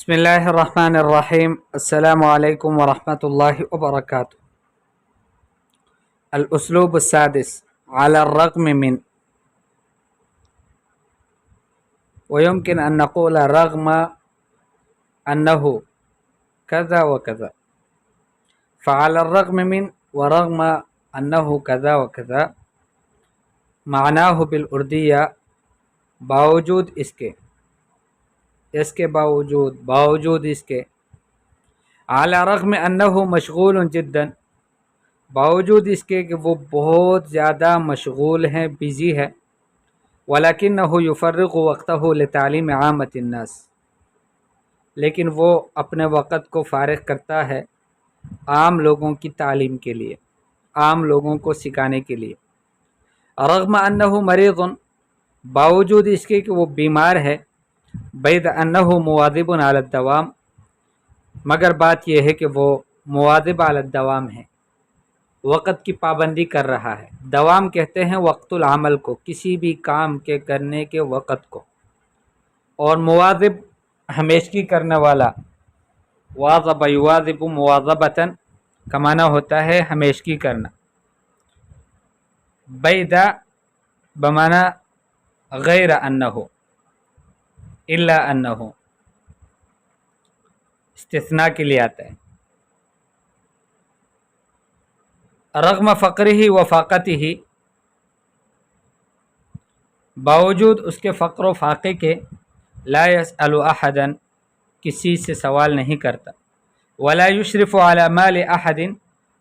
بسم الله الرحمن الرحيم. السلام عليكم ورحمة الله وبركاته. الأسلوب السادس: على الرغم من. ويمكن أن نقول رغم أنه كذا وكذا، فعلى الرغم من ورغم أنه كذا وكذا معناه بالأردية باوجود اس کے باوجود اس کے. على رغم انه مشغول جدا، باوجود اس کے کہ وہ بہت زیادہ مشغول ہیں، بزی ہے. ولكنه يفرغ وقته لتعليم عامة الناس، لیکن وہ اپنے وقت کو فارغ کرتا ہے عام لوگوں کی تعلیم کے لیے، عام لوگوں کو سکھانے کے لیے. رغم انه مریض، باوجود اس کے کہ وہ بیمار ہے. بید انه مواظب علی الدوام، مگر بات یہ ہے کہ وہ مواظب علی الدوام ہے، وقت کی پابندی کر رہا ہے. دوام کہتے ہیں وقت العمل کو، کسی بھی کام کے کرنے کے وقت کو. اور مواظب ہمیشگی کرنے والا، واظب یواظب مواظبتا کا معنی ہوتا ہے ہمیشگی کرنا. بیدا بمعنی غیر انہ، الا انہ استثناء کے لیے آتا ہے. رغم فقرہ و فاقتہ، باوجود اس کے فقر و فاقے کے. لا یسأل احدا، کسی سے سوال نہیں کرتا. ولا یشرف علی مال احد،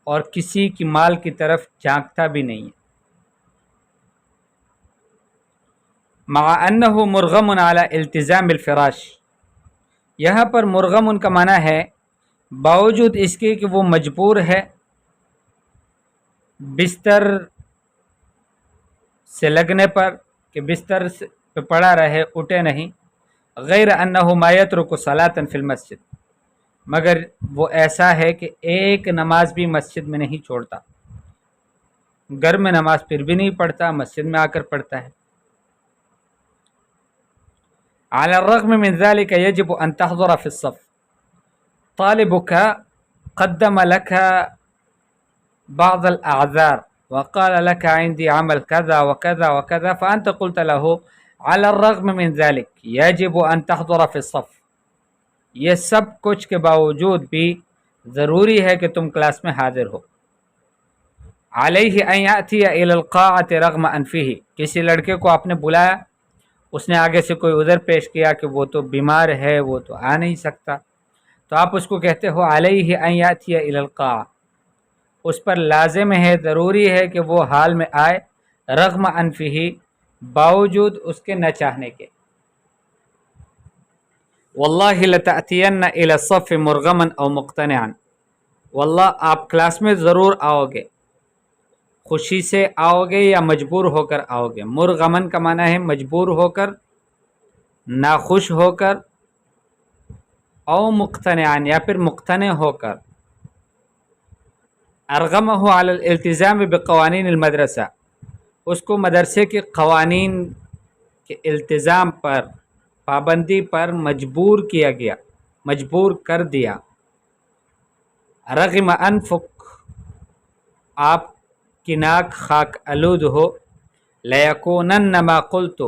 اور کسی کی مال کی طرف جھانکتا بھی نہیں ہے. مع انہ مرغم علی التزام الفراش، یہاں پر مرغم کا معنی ہے باوجود اس کے کہ وہ مجبور ہے بستر سے لگنے پر، کہ بستر پہ پڑا رہے، اٹھے نہیں. غیر انہ ما یترک صلاۃ فی المسجد، مگر وہ ایسا ہے کہ ایک نماز بھی مسجد میں نہیں چھوڑتا، گھر میں نماز پھر بھی نہیں پڑھتا، مسجد میں آ کر پڑھتا ہے. على الرغم من ذلك يجب أن تحضر في الصف. طالبك قدم لك بعض الأعذار وقال لك عندي عمل كذا وكذا وكذا، فأنت قلت له على الرغم من ذلك يجب أن تحضر في الصف. یہ سب کچھ کے باوجود بھی ضروری ہے کہ تم کلاس میں حاضر ہو. علیہ ان یأتی الی القاعة رغم انفہ، کسی لڑکے کو آپ نے بلایا، اس نے آگے سے کوئی عذر پیش کیا کہ وہ تو بیمار ہے، وہ تو آ نہیں سکتا، تو آپ اس کو کہتے ہو علیہ ان یأتی الی القاعة، اس پر لازم ہے، ضروری ہے کہ وہ حال میں آئے. رغم انفہ، باوجود اس کے نہ چاہنے کے. واللہ لتأتین الی الصف مرغما او مقتنعا، واللہ آپ کلاس میں ضرور آؤ گے، خوشی سے آؤ گے یا مجبور ہو کر آؤ گے. مرغمن کا معنی ہے مجبور ہو کر، ناخوش ہو کر، او مقتنعان یا پھر مقتنع ہو کر. ارغمہ علی الالتزام بقوانین المدرسہ، اس کو مدرسے کے قوانین کے التزام پر، پابندی پر مجبور کیا گیا، مجبور کر دیا. رغم انفک، آپ کی ناک خاک آلود ہو. لیکونن ما قلت،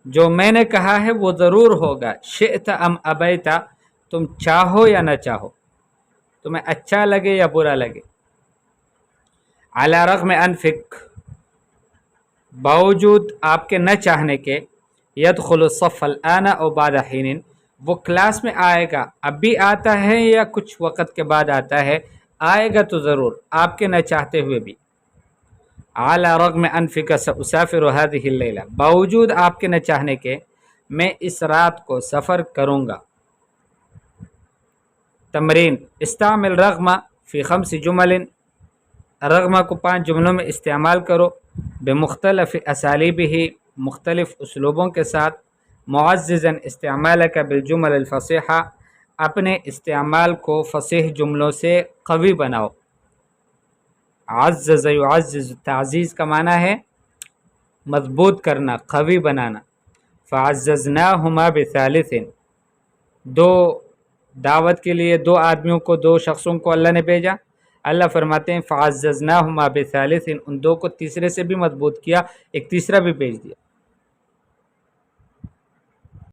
جو میں نے کہا ہے وہ ضرور ہوگا. شئت ام ابیتا، تم چاہو یا نہ چاہو، تمہیں اچھا لگے یا برا لگے. علی رغم انفک، باوجود آپ کے نہ چاہنے کے. یدخل الصف الآن او بعد حین، وہ کلاس میں آئے گا، اب بھی آتا ہے یا کچھ وقت کے بعد آتا ہے، آئے گا تو ضرور، آپ کے نہ چاہتے ہوئے بھی. علی رغم انفک سأسافر هذه اللیلہ، باوجود آپ کے نہ چاہنے کے میں اس رات کو سفر کروں گا. تمرین: استعمل رغم فی 5 جمل، رغم کو 5 جملوں میں استعمال کرو. بمختلف اسالیبہ، مختلف اسلوبوں کے ساتھ. معززا استعمالک بالجمل الفصیحہ، اپنے استعمال کو فصیح جملوں سے قوی بناؤ. عزز یعزز، تعزیز کا معنی ہے مضبوط کرنا، قوی بنانا. فعززناہما بثالث، دو دعوت کے لیے دو آدمیوں کو، دو شخصوں کو اللہ نے بھیجا. اللہ فرماتے ہیں فعززناہما بثالث، ان دو کو تیسرے سے بھی مضبوط کیا، ایک تیسرا بھی بھیج دیا.